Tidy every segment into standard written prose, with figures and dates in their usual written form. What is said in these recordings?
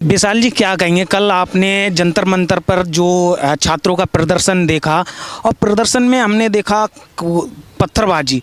विशाल जी, क्या कहेंगे? कल आपने जंतर मंतर पर जो छात्रों का प्रदर्शन देखा और प्रदर्शन में हमने देखा पत्थरबाजी।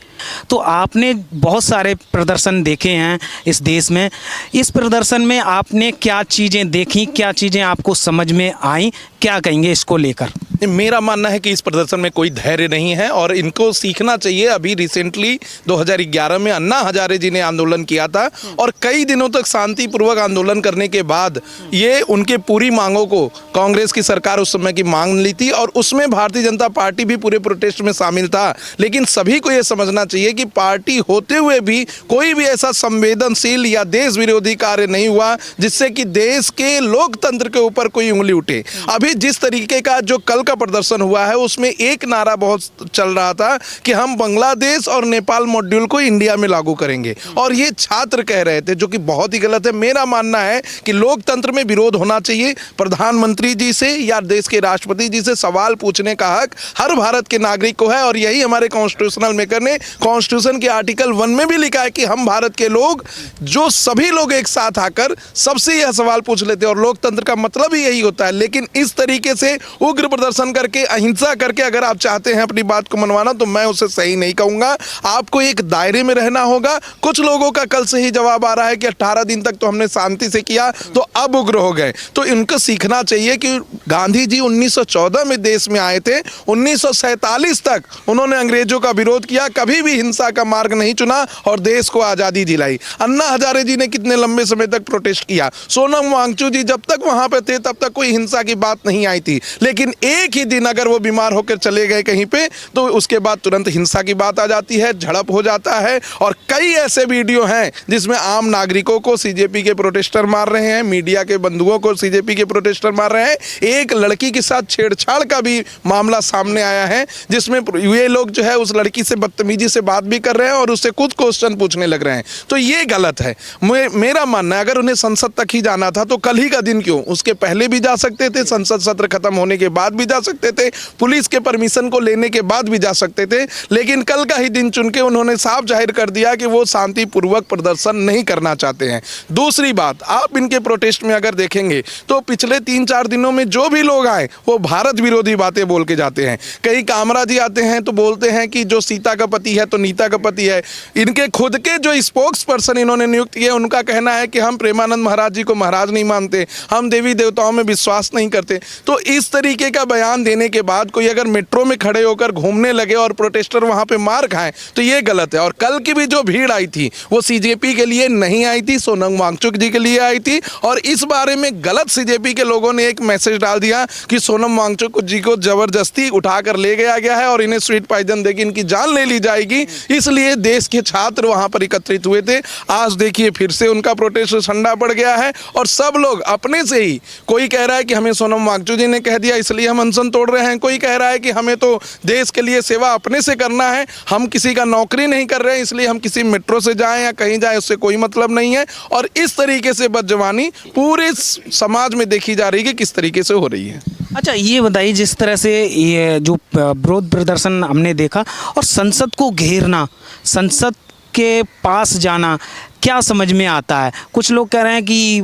तो आपने बहुत सारे प्रदर्शन देखे हैं इस देश में। इस प्रदर्शन में आपने क्या चीज़ें देखी, क्या चीज़ें आपको समझ में आई, क्या कहेंगे इसको लेकर? मेरा मानना है कि इस प्रदर्शन में कोई धैर्य नहीं है और इनको सीखना चाहिए। अभी रिसेंटली 2011 में अन्ना हजारे जी ने आंदोलन किया था और कई दिनों तक शांतिपूर्वक आंदोलन करने के बाद ये उनके पूरी मांगों को कांग्रेस की सरकार उस समय की मांग ली थी और उसमें भारतीय जनता पार्टी भी पूरे प्रोटेस्ट में शामिल था। लेकिन सभी को ये समझना चाहिए कि पार्टी होते हुए भी कोई भी ऐसा संवेदनशील या देश विरोधी कार्य नहीं हुआ जिससे कि देश के लोकतंत्र के ऊपर कोई उंगली उठे। अभी जिस तरीके का जो कल का प्रदर्शन हुआ है उसमें एक नारा बहुत चल रहा था कि हम बांग्लादेश और नेपाल मॉड्यूल को इंडिया में लागू करेंगे और ये छात्र कह रहे थे, जो कि बहुत ही गलत है। मेरा मानना है कि लोकतंत्र में विरोध होना चाहिए। प्रधानमंत्री जी से या देश के राष्ट्रपति जी से सवाल पूछने का हक हर भारत के नागरिक को है और यही हमारे कॉन्स्टिट्यूशनल मेकर ने कॉन्स्टिट्यूशन के आर्टिकल 1 में भी लिखा है कि हम भारत के लोग जो सभी लोग एक साथ आकर सबसे यह सवाल पूछ लेते हैं और लोकतंत्र का मतलब ही यही होता है। लेकिन इस तरीके से उग्र प्रदर्शन करके, अहिंसा करके अगर आप चाहते हैं अपनी बात को मनवाना तो मैं उसे सही नहीं कहूंगा। आपको एक दायरे में रहना होगा। कुछ लोगों का कल से ही जवाब आ रहा है कि 18 दिन तक तो हमने शांति से किया तो अब उग्र हो गए। तो इनको सीखना चाहिए कि गांधी जी 1914 में देश में आए थे, 1947 तक उन्होंने अंग्रेजों का विरोध किया, कभी भी हिंसा का मार्ग नहीं चुना और देश को आजादी दिलाई। अन्ना हजारे जी ने कितने लंबे समय तक प्रोटेस्ट किया। सोनम वांगचुक जी जब तक वहां पे थे तब तक कोई हिंसा की बात नहीं आई थी। लेकिन एक ही दिन अगर वो बीमार होकर चले गए कहीं पे तो उसके बाद तुरंत हिंसा की बात आ जाती है, झड़प हो जाता है। और कई ऐसे वीडियो हैं जिसमें आम नागरिकों को सीजेपी के प्रोटेस्टर मार रहे हैं, मीडिया के बंधुओं को सीजेपी के प्रोटेस्टर मार रहे हैं। एक लड़की के साथ छेड़छाड़ का भी मामला सामने आया है जिसमें ये लोग जो है उस लड़की से बदतमीजी से बात भी कर रहे हैं और उससे कुछ क्वेश्चन पूछने लग रहे हैं। तो ये गलत है। मेरा मानना है अगर उन्हें संसद तक ही जाना था तो कल ही का दिन क्यों, उसके पहले भी जा सकते थे, संसद सत्र खत्म होने के बाद भी जा सकते थे, पुलिस के परमिशन को लेने के बाद भी जा सकते थे। लेकिन कल का ही दिन चुन के उन्होंने साफ जाहिर कर दिया कि वो शांतिपूर्वक प्रदर्शन नहीं करना चाहते हैं। दूसरी बात, आप इनके प्रोटेस्ट में अगर देखेंगे तो पिछले 3-4 दिनों में जो भी लोग आए वो भारत विरोधी बातें बोल के जाते हैं। कई कामरा जी आते हैं तो बोलते हैं कि जो सीता का पति है तो नीता का पति है। इनके खुद के जो स्पोक्स पर्सन इन्होंने नियुक्त किए उनका कहना है कि हम प्रेमानंद महाराज जी को महाराज नहीं मानते, हम देवी देवताओं में विश्वास नहीं करते। तो इस तरीके का बयान देने के बाद कोई अगर मेट्रो में खड़े होकर घूमने लगे और प्रोटेस्टर वहां पे मार खाएं तो ये गलत है। और कल की भी जो भीड़ आई थी वो सीजेपी के लिए नहीं आई थी, सोनम वांगचुक जी के लिए आई थी। और इस बारे में गलत सीजेपी के लोगों ने एक मैसेज डाल दिया कि सोनम वांगचुक जी को जबरदस्ती उठाकर ले गया गया है और इन्हें स्वीट पॉइजन देकर इनकी जान ले ली जाएगी, इसलिए देश के छात्र वहां पर एकत्रित हुए थे। आज देखिए फिर से उनका प्रोटेस्ट ठंडा पड़ गया है और सब लोग अपने से ही, कोई कह रहा है कि हमें सोनम वांगचुक जी ने कह दिया इसलिए हम अनशन तोड़ रहे हैं, कोई कह रहा है कि हमें तो देश के लिए सेवा अपने से करना है, हम किसी का नौकरी नहीं कर रहे हैं इसलिए हम किसी मेट्रो से जाएं या कहीं जाएं उससे कोई मतलब नहीं है। और इस तरीके से बदजवानी पूरे समाज में देखी जा रही है कि किस तरीके से हो रही है। अच्छा, ये बताइए, जिस तरह से ये जो विरोध प्रदर्शन हमने देखा और संसद को घेरना, संसद के पास जाना, क्या समझ में आता है? कुछ लोग कह रहे हैं कि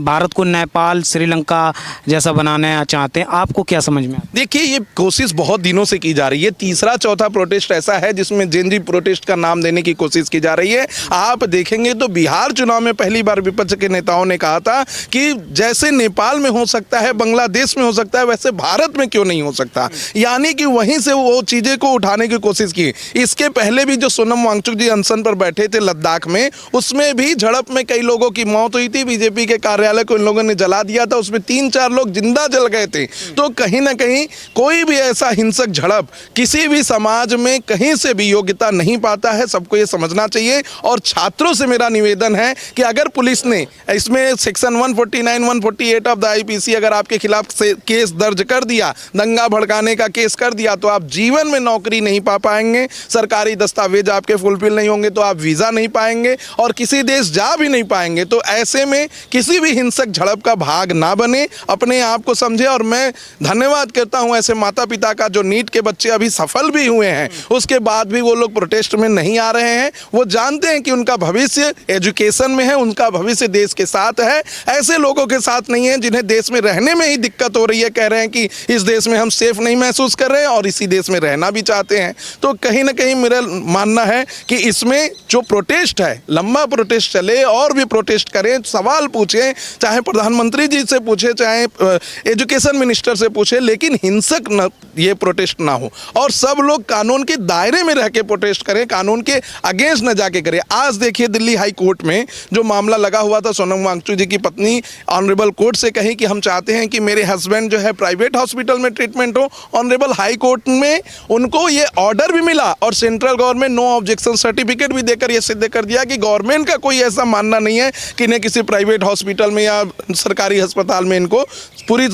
भारत को नेपाल, श्रीलंका जैसा बनाना चाहते हैं, आपको क्या समझ में आता है? देखिए, ये कोशिश बहुत दिनों से की जा रही है। तीसरा चौथा प्रोटेस्ट ऐसा है जिसमें जेनजी प्रोटेस्ट का नाम देने की कोशिश की जा रही है। आप देखेंगे तो बिहार चुनाव में पहली बार विपक्ष के नेताओं ने कहा था कि जैसे नेपाल में हो सकता है, बांग्लादेश में हो सकता है, वैसे भारत में क्यों नहीं हो सकता। यानी कि वहीं से वो चीज़ें को उठाने की कोशिश की। इसके पहले भी जो सोनम वांगचुक जी अनशन पर बैठे थे लद्दाख में, उसमें भी झड़प में कई लोगों की मौत हुई थी। बीजेपी के कार्यालय को इन लोगों ने जला दिया था, उसमें 3-4 लोग जिंदा जल गए थे। तो कहीं ना कहीं कोई भी ऐसा हिंसक झड़प किसी भी समाज में कहीं से भी योग्यता नहीं पाता है, सबको ये समझना चाहिए। और छात्रों से मेरा निवेदन है कि अगर पुलिस ने इसमें सेक्शन 149, 148 ऑफ द आईपीसी अगर आपके खिलाफ केस दर्ज कर दिया, दंगा भड़काने का केस कर दिया, तो आप जीवन में नौकरी नहीं पा पाएंगे, सरकारी दस्तावेज आपके फुलफिल नहीं होंगे तो आप वीज़ा नहीं पाएंगे और किसी देश जा भी नहीं पाएंगे। तो ऐसे में किसी भी हिंसक झड़प का भाग ना बने, अपने आप को समझे। और मैं धन्यवाद करता हूं ऐसे माता पिता का जो नीट के बच्चे अभी सफल भी हुए हैं, उसके बाद भी वो लोग प्रोटेस्ट में नहीं आ रहे हैं। वो जानते हैं कि उनका भविष्य एजुकेशन में है, उनका भविष्य देश के साथ है, ऐसे लोगों के साथ नहीं है जिन्हें देश में रहने में ही दिक्कत हो रही है, कह रहे हैं कि इस देश में हम सेफ नहीं महसूस कर रहे हैं और इसी देश में रहना भी चाहते हैं। तो कहीं ना कहीं मेरा मानना है कि इसमें जो प्रोटेस्ट है, लंबा प्रोटेस्ट चले और भी प्रोटेस्ट करें, सवाल पूछें, चाहे प्रधानमंत्री जी से पूछे, चाहे एजुकेशन मिनिस्टर से पूछे, लेकिन हिंसक न ये प्रोटेस्ट ना हो और सब लोग कानून के दायरे में रह के प्रोटेस्ट करें, कानून के अगेंस्ट न जाके करें। आज देखिए दिल्ली हाई कोर्ट में जो मामला लगा हुआ था, सोनम वांगचुक जी की पत्नी ऑनरेबल कोर्ट से कही कि हम चाहते हैं कि मेरे हस्बैंड जो है प्राइवेट हॉस्पिटल में ट्रीटमेंट हो। ऑनरेबल हाई कोर्ट में उनको ये ऑर्डर भी मिला और central government no objection certificate भी देकर ये सिद्ध कर दिया कि गवर्नमेंट का कोई ऐसा मानना नहीं है कि इन्हें किसी प्राइवेट हॉस्पिटल में या सरकारी अस्पताल में इनको पूरी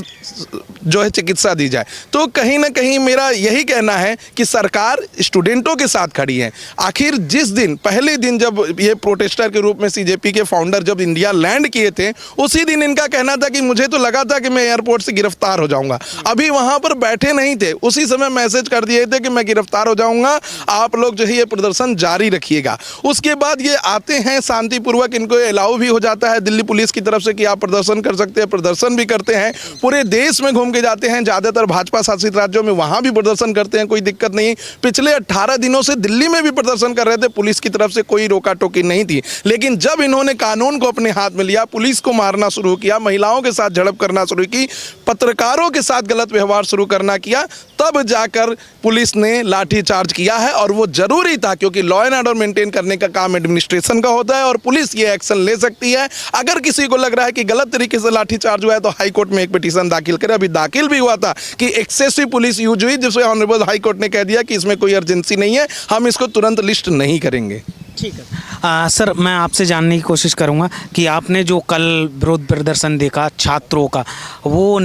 जो है चिकित्सा दी जाए। तो कहीं ना कहीं मेरा यही कहना है कि सरकार स्टूडेंटों के साथ खड़ी है। आखिर जिस दिन पहले दिन जब ये प्रोटेस्टर के रूप में सीजेपी के फाउंडर जब इंडिया लैंड किए थे, उसी दिन इनका कहना था कि मुझे तो लगा था कि मैं एयरपोर्ट से गिरफ्तार हो जाऊंगा। अभी वहां पर बैठे नहीं थे, उसी समय मैसेज कर दिए थे कि मैं गिरफ्तार हो जाऊंगा, आप लोग जो है ये प्रदर्शन जारी रखिएगा। उसके बाद ये आते हैं शांतिपूर्वक, इनको अलाउ भी हो जाता है दिल्ली पुलिस की तरफ से कि आप प्रदर्शन कर सकते हैं, प्रदर्शन भी करते हैं, पूरे देश में घूम के जाते हैं, ज़्यादातर भाजपा शासित राज्यों में वहाँ भी प्रदर्शन करते हैं, कोई दिक्कत नहीं। पिछले 18 दिनों से दिल्ली में भी प्रदर्शन कर रहे थे, पुलिस की तरफ से कोई रोका टोकी नहीं थी। लेकिन जब इन्होंने कानून को अपने हाथ में लिया, पुलिस को मारना शुरू किया, महिलाओं के साथ झड़प करना शुरू की, पत्रकारों के साथ गलत व्यवहार शुरू करना किया, तब जाकर पुलिस ने लाठी चार्ज किया है। और वो जरूरी था क्योंकि लॉ एंड ऑर्डर मेंटेन करने का काम एडमिनिस्ट्रेशन का होता है और पुलिस ये एक्शन ले सकती है। अगर किसी को लग रहा है कि गलत तरीके से लाठी चार्ज हुआ है तो हाई कोर्ट में एक पिटीशन दाखिल करे। अभी दाखिल भी हुआ था कि एक्सेसिव पुलिस यूज हुई, जिससे ऑनरेबल हाई कोर्ट ने कह दिया कि इसमें कोई अर्जेंसी नहीं है, हम इसको तुरंत लिस्ट नहीं करेंगे। ठीक है सर, मैं आपसे जानने की कोशिश करूंगा कि आपने जो कल विरोध प्रदर्शन देखा छात्रों का, वो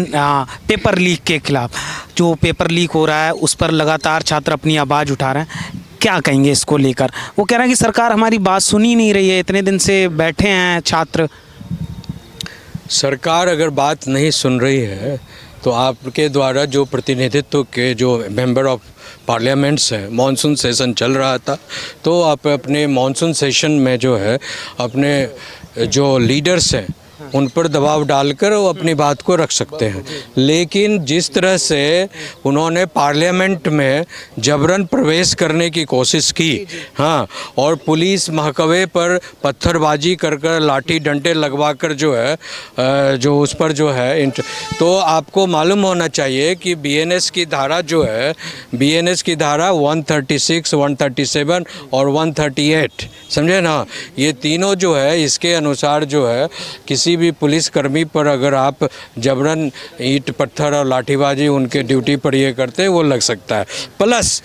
पेपर लीक के खिलाफ जो पेपर लीक हो रहा है उस पर लगातार छात्र अपनी आवाज़ उठा रहे हैं, क्या कहेंगे इसको लेकर? वो कह रहे हैं कि सरकार हमारी बात सुन ही नहीं रही है, इतने दिन से बैठे हैं छात्र। सरकार अगर बात नहीं सुन रही है तो आपके द्वारा जो प्रतिनिधित्व के जो मेंबर ऑफ पार्लियामेंट्स हैं, मॉनसून सेशन चल रहा था, तो आप अपने मॉनसून सेशन में जो है अपने जो लीडर्स हैं उन पर दबाव डालकर वो अपनी बात को रख सकते हैं। लेकिन जिस तरह से उन्होंने पार्लियामेंट में जबरन प्रवेश करने की कोशिश की, हाँ, और पुलिस महकमे पर पत्थरबाजी कर कर लाठी डंडे लगवाकर जो है जो उस पर जो है तो आपको मालूम होना चाहिए कि बीएनएस की धारा जो है, बीएनएस की धारा 136, 137 और 138, समझे ना, ये तीनों जो है इसके अनुसार जो है किसी भी पुलिसकर्मी पर अगर आप जबरन ईंट पत्थर और लाठीबाजी उनके ड्यूटी पर ये करते वो लग सकता है। प्लस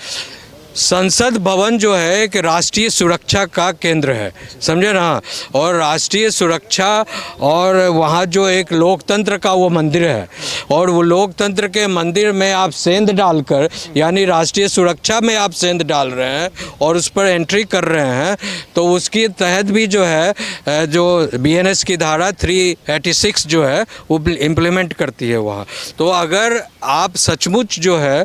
संसद भवन जो है एक राष्ट्रीय सुरक्षा का केंद्र है, समझे ना, और राष्ट्रीय सुरक्षा और वहाँ जो एक लोकतंत्र का वो मंदिर है और वो लोकतंत्र के मंदिर में आप सेंध डालकर, यानी राष्ट्रीय सुरक्षा में आप सेंध डाल रहे हैं और उस पर एंट्री कर रहे हैं, तो उसके तहत भी जो है जो बीएनएस की धारा 386 जो है वो इम्प्लीमेंट करती है वहाँ। तो अगर आप सचमुच जो है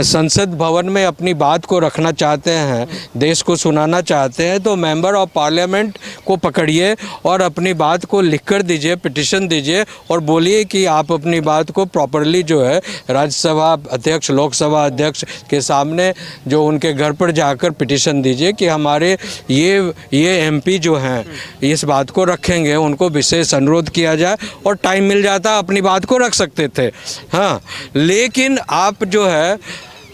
संसद भवन में अपनी बात को रखना चाहते हैं, देश को सुनाना चाहते हैं, तो मेंबर ऑफ पार्लियामेंट को पकड़िए और अपनी बात को लिख कर दीजिए, पिटिशन दीजिए और बोलिए कि आप अपनी बात को प्रॉपरली जो है राज्यसभा अध्यक्ष, लोकसभा अध्यक्ष के सामने जो उनके घर पर जाकर पिटिशन दीजिए कि हमारे ये एमपी जो हैं इस बात को रखेंगे, उनको विशेष अनुरोध किया जाए और टाइम मिल जाता अपनी बात को रख सकते थे। हाँ, लेकिन आप जो है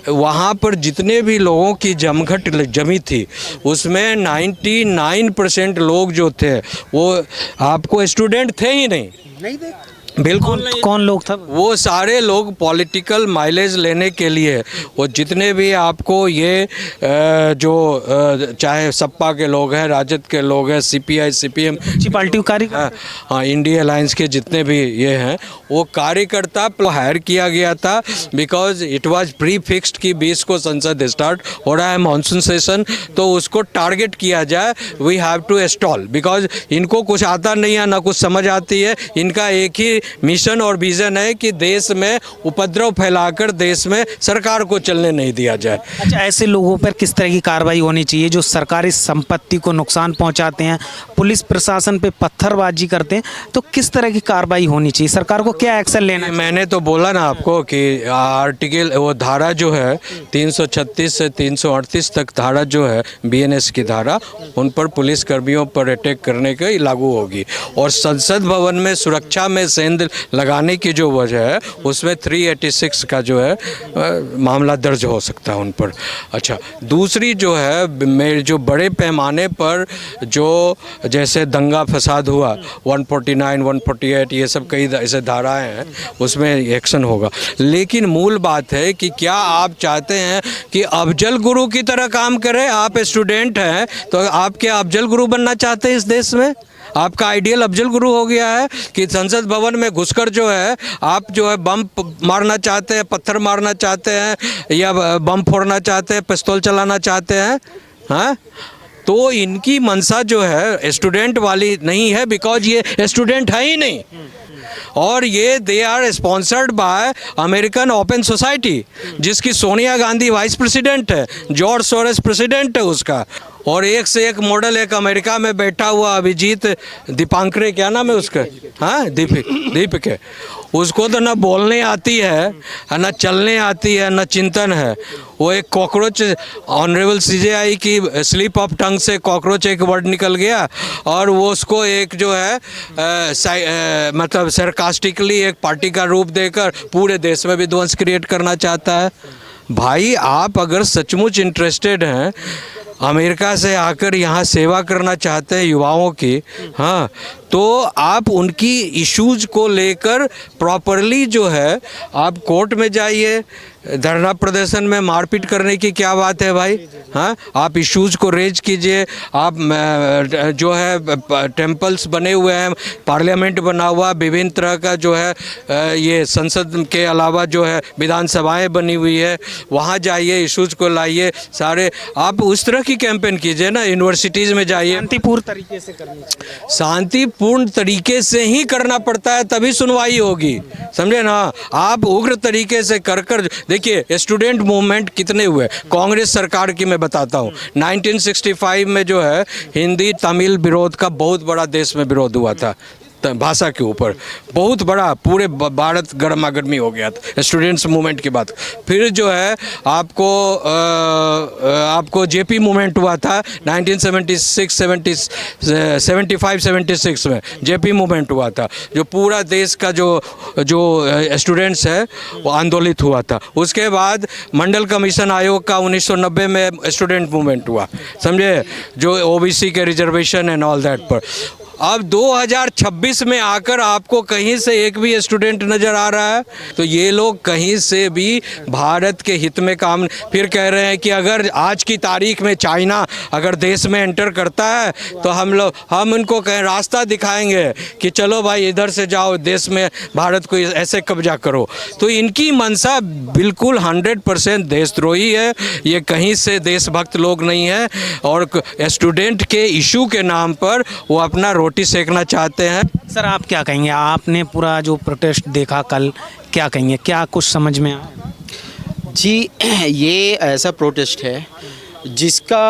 वहाँ पर जितने भी लोगों की जमघट जमी थी उसमें 99% लोग जो थे वो आपको स्टूडेंट थे ही नहीं। बिल्कुल नहीं। कौन लोग था? वो सारे लोग पॉलिटिकल माइलेज लेने के लिए, वो जितने भी आपको ये चाहे सपा के लोग हैं, राजद के लोग हैं, सीपीआई सीपीएम अच्छी पार्टी कार्यकर्ता। हाँ, इंडिया अलायंस के जितने भी ये हैं, वो कार्यकर्ता हायर किया गया था because it was pre fixed कि 20 को संसद स्टार्ट हो रहा है, मानसून सेशन, तो उसको टारगेट किया जाए, we have to stall, because इनको कुछ आता नहीं है, ना कुछ समझ आती है। इनका एक ही मिशन और विजन है कि देश में उपद्रव फैलाकर देश में सरकार को चलने नहीं दिया जाए। अच्छा, ऐसे लोगों पर किस तरह की कार्रवाई होनी चाहिए जो सरकारी संपत्ति को नुकसान पहुंचाते हैं, पुलिस प्रशासन पे पत्थरबाजी करते हैं, तो किस तरह की कार्रवाई होनी चाहिए? सरकार को क्या एक्शन लेना है? मैंने तो बोला ना आपको कि आर्टिकल, वो धारा जो है 336 से 338 तक धारा जो है बीएनएस की धारा, उन पर पुलिस कर्मियों पर अटैक करने के लागू होगी। और संसद भवन में सुरक्षा में सेंध लगाने की जो वजह है, उसमें 386 का जो है मामला दर्ज हो सकता है उन पर। अच्छा, दूसरी जो है, मेरे जो बड़े पैमाने पर जो जैसे दंगा फसाद हुआ, 149, 148, ये सब कई ऐसे धाराएं हैं, उसमें एक्शन होगा। लेकिन मूल बात है कि क्या आप चाहते हैं कि अफजल गुरु की तरह काम करें? आप स्टूडेंट हैं तो आप क्या अफजल गुरु बनना चाहते हैं इस देश में? आपका आइडियल अफजल गुरु हो गया है कि संसद भवन में घुसकर जो है आप जो है बम मारना चाहते हैं, पत्थर मारना चाहते हैं, या बम फोड़ना चाहते हैं, पिस्तौल चलाना चाहते हैं? हाँ, तो इनकी मंशा जो है स्टूडेंट वाली नहीं है, बिकॉज ये स्टूडेंट है ही नहीं। और ये they are sponsored by American open society, जिसकी सोनिया गांधी वाइस प्रेसिडेंट है, जॉर्ज सोरेस प्रेसिडेंट है उसका। और एक से एक मॉडल, एक अमेरिका में बैठा हुआ अभिजीत दीपांकरे, क्या नाम है उसका? हाँ, दीपिक है। उसको तो ना बोलने आती है, ना चलने आती है, ना चिंतन है। वो एक कॉकरोच, ऑनरेबल सीजेआई की स्लिप ऑफ टंग से कॉकरोच एक वर्ड निकल गया, और वो उसको एक जो है मतलब सरकास्टिकली एक पार्टी का रूप देकर पूरे देश में विध्वंस क्रिएट करना चाहता है। भाई, आप अगर सचमुच इंटरेस्टेड हैं, अमेरिका से आकर यहाँ सेवा करना चाहते हैं युवाओं की, हाँ, तो आप उनकी इश्यूज़ को लेकर प्रॉपरली जो है आप कोर्ट में जाइए। धरना प्रदर्शन में मारपीट करने की क्या बात है भाई? हाँ, आप इश्यूज़ को रेज कीजिए। आप जो है टेम्पल्स बने हुए हैं, पार्लियामेंट बना हुआ, विभिन्न तरह का जो है ये संसद के अलावा जो है विधानसभाएं बनी हुई है, वहाँ जाइए, इश्यूज़ को लाइए सारे। आप उस तरह की कैंपेन कीजिए ना, यूनिवर्सिटीज़ में जाइए। शांतिपूर्ण तरीके से करनी चाहिए। शांतिपूर्ण तरीके से ही करना पड़ता है, तभी सुनवाई होगी, समझे ना? आप उग्र तरीके से कर देखिए, स्टूडेंट मूवमेंट कितने हुए कांग्रेस सरकार की, मैं बताता हूँ। 1965 में जो है हिंदी तमिल विरोध का बहुत बड़ा देश में विरोध हुआ था, भाषा के ऊपर बहुत बड़ा, पूरे भारत गर्मा गर्मी हो गया था स्टूडेंट्स मूवमेंट की बात। फिर जो है आपको जेपी मूवमेंट हुआ था 1975-76 में जेपी मूवमेंट हुआ था, जो पूरा देश का जो स्टूडेंट्स है वो आंदोलित हुआ था। उसके बाद मंडल कमीशन आयोग का 1990 में स्टूडेंट मूवमेंट हुआ, समझे, जो ओबीसी के रिजर्वेशन एंड ऑल दैट पर। अब 2026 में आकर आपको कहीं से एक भी स्टूडेंट नज़र आ रहा है? तो ये लोग कहीं से भी भारत के हित में काम। फिर कह रहे हैं कि अगर आज की तारीख में चाइना अगर देश में एंटर करता है तो हम उनको कहें, रास्ता दिखाएंगे कि चलो भाई इधर से जाओ, देश में भारत को ऐसे कब्जा करो। तो इनकी मंशा बिल्कुल 100% देशद्रोही है। ये कहीं से देशभक्त लोग नहीं है, और स्टूडेंट के इशू के नाम पर वो अपना रोटी सेकना चाहते हैं। सर, आप क्या कहेंगे? आपने पूरा जो प्रोटेस्ट देखा कल, क्या कहेंगे, क्या कुछ समझ में आया? जी, ये ऐसा प्रोटेस्ट है जिसका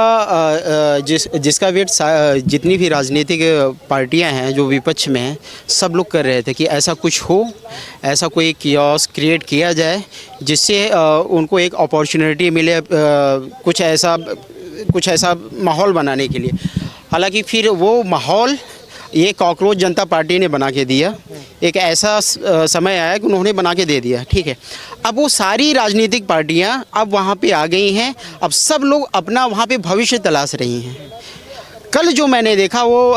वेट जितनी भी राजनीतिक पार्टियां हैं जो विपक्ष में हैं, सब लोग कर रहे थे कि ऐसा कुछ हो, ऐसा कोई कियोस्क क्रिएट किया जाए जिससे उनको एक अपॉर्चुनिटी मिले, कुछ ऐसा माहौल बनाने के लिए। हालांकि फिर वो माहौल ये कॉकरोच जनता पार्टी ने बना के दिया। एक ऐसा समय आया कि उन्होंने बना के दे दिया, ठीक है। अब वो सारी राजनीतिक पार्टियां अब वहाँ पे आ गई हैं। अब सब लोग अपना वहाँ पे भविष्य तलाश रही हैं। कल जो मैंने देखा वो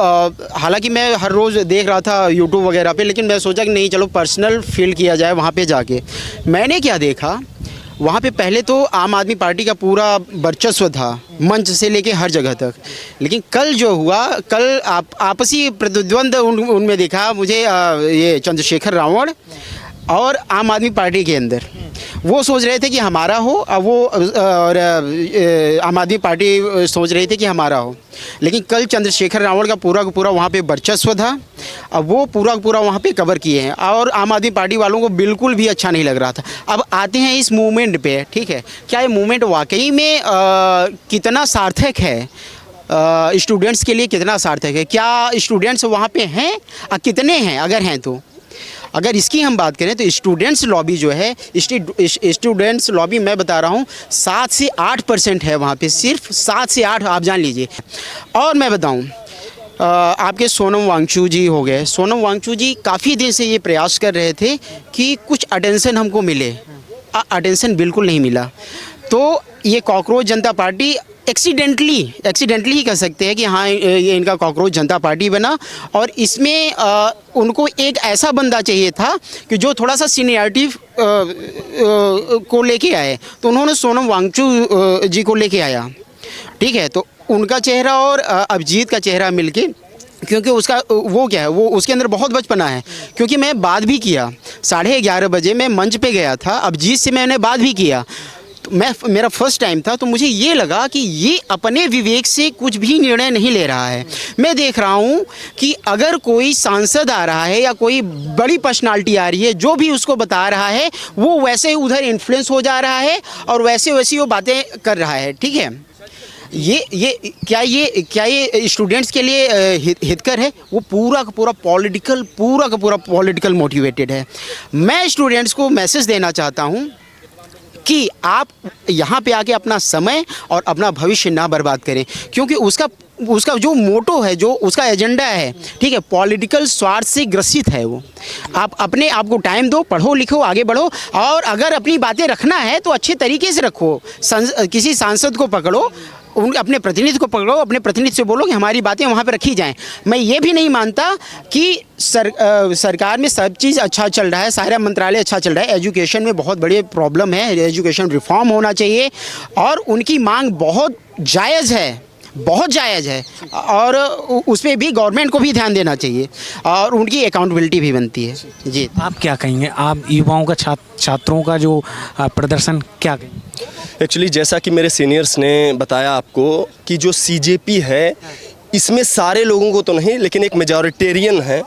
हालांकि मैं हर रोज़ देख रहा था यूट्यूब वगैरह पे, लेकिन मैं सोचा कि नहीं चलो पर्सनल फील किया जाए वहाँ पे जाके। मैंने क्या देखा वहाँ पे, पहले तो आम आदमी पार्टी का पूरा वर्चस्व था मंच से लेके हर जगह तक, लेकिन कल जो हुआ, कल आपसी प्रतिद्वंद उनमें दिखा मुझे। ये चंद्रशेखर रावण और आम आदमी पार्टी के अंदर वो सोच रहे थे कि हमारा हो, अब वो और आम आदमी पार्टी सोच रही थी कि हमारा हो, लेकिन कल चंद्रशेखर रावण का पूरा वहाँ पे वर्चस्व था। अब वो पूरा वहाँ पे कवर किए हैं और आम आदमी पार्टी वालों को बिल्कुल भी अच्छा नहीं लग रहा था। अब आते हैं इस मूवमेंट पे, ठीक है, क्या ये मूवमेंट वाकई में कितना सार्थक है, स्टूडेंट्स के लिए कितना सार्थक है, क्या स्टूडेंट्स वहाँ पे हैं, कितने हैं, अगर हैं तो। अगर इसकी हम बात करें तो स्टूडेंट्स लॉबी जो है, स्टूडेंट्स लॉबी मैं बता रहा हूँ 7 से 8% है वहाँ पे, सिर्फ 7 से 8 आप जान लीजिए। और मैं बताऊँ आपके सोनम वांगचू जी हो गए, सोनम वांगचू जी काफ़ी देर से ये प्रयास कर रहे थे कि कुछ अटेंशन हमको मिले, अटेंशन बिल्कुल नहीं मिला। तो ये कॉकरोच जनता पार्टी एक्सीडेंटली ही कह सकते हैं कि हाँ ये इनका कॉकरोच जनता पार्टी बना, और इसमें उनको एक ऐसा बंदा चाहिए था कि जो थोड़ा सा सीनियरिटी को लेके आए, तो उन्होंने सोनम वांगचू जी को लेके आया, ठीक है। तो उनका चेहरा और अभिजीत का चेहरा मिलके, क्योंकि उसका वो क्या है, वो उसके अंदर बहुत बचपना है, क्योंकि मैं बात भी किया 11:30 बजे मैं मंच पे गया था, अभिजीत से मैंने बात भी किया। तो मेरा फर्स्ट टाइम था, तो मुझे ये लगा कि ये अपने विवेक से कुछ भी निर्णय नहीं ले रहा है। मैं देख रहा हूँ कि अगर कोई सांसद आ रहा है या कोई बड़ी पर्सनालिटी आ रही है, जो भी उसको बता रहा है वो वैसे ही उधर इन्फ्लुएंस हो जा रहा है और वैसे वो बातें कर रहा है, ठीक है। क्या ये स्टूडेंट्स के लिए हितकर है? वो पूरा का पूरा पॉलिटिकल मोटिवेटेड है। मैं स्टूडेंट्स को मैसेज देना चाहता हूँ कि आप यहाँ पे आके अपना समय और अपना भविष्य ना बर्बाद करें, क्योंकि उसका जो मोटो है, जो उसका एजेंडा है, ठीक है, पॉलिटिकल स्वार्थ से ग्रसित है वो। आप अपने आप को टाइम दो, पढ़ो लिखो, आगे बढ़ो, और अगर अपनी बातें रखना है तो अच्छे तरीके से रखो। किसी सांसद को पकड़ो, अपने प्रतिनिधि को पकड़ो, अपने प्रतिनिधि से बोलो कि हमारी बातें वहाँ पे रखी जाएं। मैं ये भी नहीं मानता कि सरकार में सब चीज़ अच्छा चल रहा है, सारा मंत्रालय अच्छा चल रहा है। एजुकेशन में बहुत बड़ी प्रॉब्लम है, एजुकेशन रिफॉर्म होना चाहिए, और उनकी मांग बहुत जायज़ है, और उस पर भी गवर्नमेंट को भी ध्यान देना चाहिए, और उनकी अकाउंटेबिलिटी भी बनती है। जी, आप क्या कहेंगे, आप युवाओं का छात्रों का जो प्रदर्शन क्या कहेंगे? एक्चुअली जैसा कि मेरे सीनियर्स ने बताया आपको कि जो सीजेपी है, इसमें सारे लोगों को तो नहीं, लेकिन एक मेजॉरिटेरियन है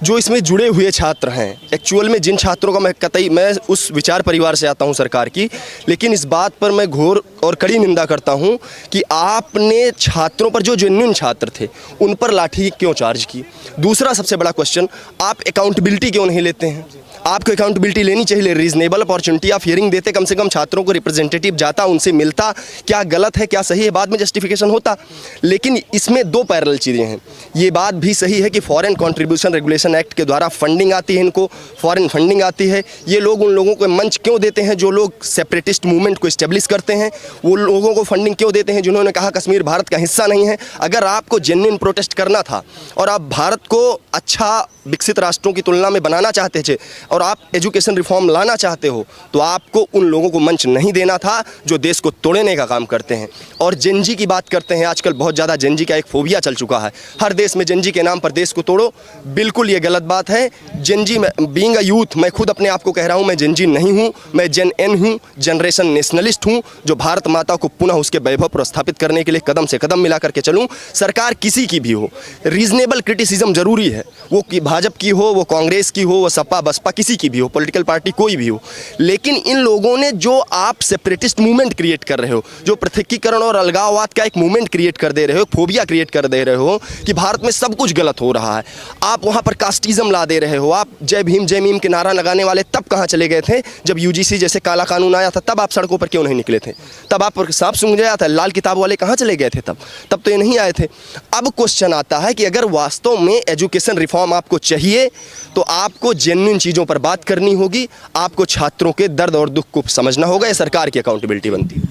जो इसमें जुड़े हुए छात्र हैं। एक्चुअल में जिन छात्रों का मैं उस विचार परिवार से आता हूं सरकार की, लेकिन इस बात पर मैं घोर और कड़ी निंदा करता हूं कि आपने छात्रों पर, जो जेन्युइन छात्र थे, उन पर लाठी क्यों चार्ज की। दूसरा सबसे बड़ा क्वेश्चन, आप अकाउंटेबिलिटी क्यों नहीं लेते हैं? आपको अकाउंटेबिलिटी लेनी चाहिए, रीजनेबल अपॉर्चुनिटी आप हियरिंग देते, कम से कम छात्रों को रिप्रेजेंटेटिव जाता, उनसे मिलता, क्या गलत है क्या सही है, बाद में जस्टिफिकेशन होता। लेकिन इसमें दो पैरेलल चीज़ें हैं। ये बात भी सही है कि फॉरेन कंट्रीब्यूशन रेगुलेशन एक्ट के द्वारा फंडिंग आती है, इनको फॉरेन फंडिंग आती है। ये लोग उन लोगों को मंच क्यों देते हैं जो लोग सेपरेटिस्ट मूवमेंट को इस्टेब्लिश करते हैं? वो लोगों को फंडिंग क्यों देते हैं जिन्होंने कहा कश्मीर भारत का हिस्सा नहीं है? अगर आपको जेन्युइन प्रोटेस्ट करना था और आप भारत को अच्छा विकसित राष्ट्रों की तुलना में बनाना चाहते थे और आप एजुकेशन रिफॉर्म लाना चाहते हो, तो आपको उन लोगों को मंच नहीं देना था जो देश को तोड़ने का काम करते हैं। और जेनजी की बात करते हैं, आजकल बहुत ज़्यादा जेनजी का एक फोबिया चल चुका है। हर देश में जेनजी के नाम पर देश को तोड़ो, बिल्कुल ये गलत बात है। जेनजी बीइंग अ यूथ, मैं खुद अपने आप को कह रहा हूँ, मैं जेनजी नहीं हूँ, मैं जेन एन हूँ, जनरेशन नेशनलिस्ट हूँ, जो भारत माता को पुनः उसके वैभव पर स्थापित करने के लिए कदम से कदम मिला करके चलूँ। सरकार किसी की भी हो, रीजनेबल क्रिटिसिज्म जरूरी है, वो कि भाजपा की हो, वो कांग्रेस की हो, वो सपा बसपा किसी की भी हो, पॉलिटिकल पार्टी कोई भी हो। लेकिन इन लोगों ने जो आप सेपरेटिस्ट मूवमेंट क्रिएट कर रहे हो, जो पृथकीकरण और अलगाववाद का एक मूवमेंट क्रिएट कर दे रहे हो, फोबिया क्रिएट कर दे रहे हो कि भारत में सब कुछ गलत हो रहा है, आप वहाँ पर कास्टिज्म ला दे रहे हो। आप जय भीम जय मीम के नारा लगाने वाले तब कहाँ चले गए थे? जब यूजीसी जैसे काला कानून आया था, तब आप सड़कों पर क्यों नहीं निकले थे? तब आप साफ सुन गया था, लाल किताब वाले कहाँ चले गए थे? तब तो ये नहीं आए थे। अब क्वेश्चन आता है कि अगर वास्तव में एजुकेशन रिफॉर्म आपको चाहिए तो आपको जेन्युइन चीज़ों पर बात करनी होगी, आपको छात्रों के दर्द और दुख को समझना होगा। ये सरकार की अकाउंटेबिलिटी बनती है।